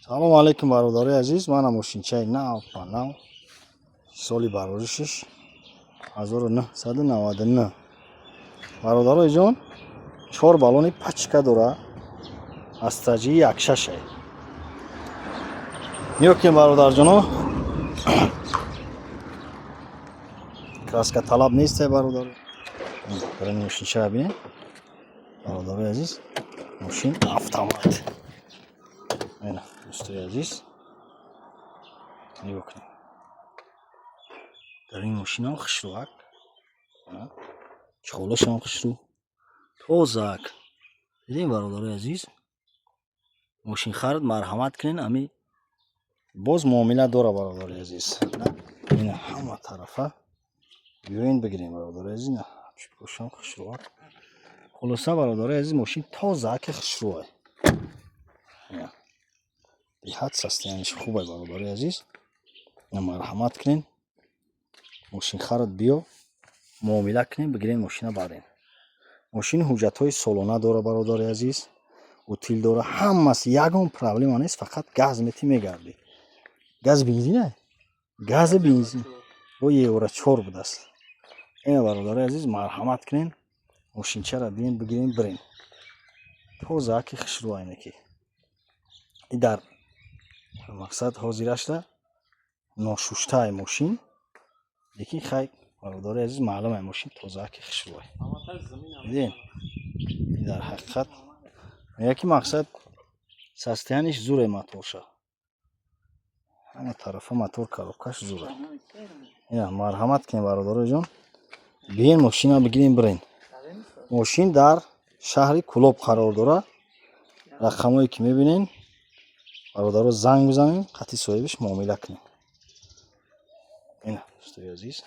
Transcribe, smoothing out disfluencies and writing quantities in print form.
салом алейкум бародари азиз, манам мошинчаи нав ба нав соли бароришиш 1999. бародарои ҷон 4 баллони пачка дора астаҷии якшаше меёкем бародарҷоно. краска талаб несте бародар. Барои мошинча бинем бародарои азиз, мошин автомат. Ина дӯстои азиз, нигоҳ кунед. Дар ин мошинам хушрӯак, чиқолашам хушрӯ, тозак. Дидем бародарои азиз, мошинхард марҳамат кунен, ами боз муомила дора бародарои азиз. Ина ҳама тарафа биёен бигирем бародарои азиз. Чиқолашам хушрӯак. Хулоса бародарои азиз, мошин тозаки хушрӯай. Ина беҳад состоянияш хубай бародарои азиз. Ина марҳамат кунен, мошинхард биё муомила кунем, бигирем мошина барем. мошин ҳуҷҷатҳои солона дора бародари азиз, утил дора, ҳамаси ягон проблема нест, фақат газ мети мегарди. Газ бензина? Гази бензин бо евро 4 будааст. Ина бародари азиз, марҳамат кунен, мошинчара дием бигирем бирем. Тозаки хушрӯайнаки. И дар мақсад ҳозирашда ношуштаи мошин, лекин хай бародари азиз, маълумай мошин тозаки хушрӯай. Дидем? Дар ҳақиқат яки мақсад состояниш зуре моторша. Ҳама тарафа мотор коробкаш зура. Ина марҳамат кунем бародарои ҷон. Биен мошина бигирем бирем. мошин дар шаҳри Кӯлоб қарор дора. рақамое ки мебинен бародаро занг бизанем, қатъи соҳибиш муомила кунем. Ина дӯстои азиз.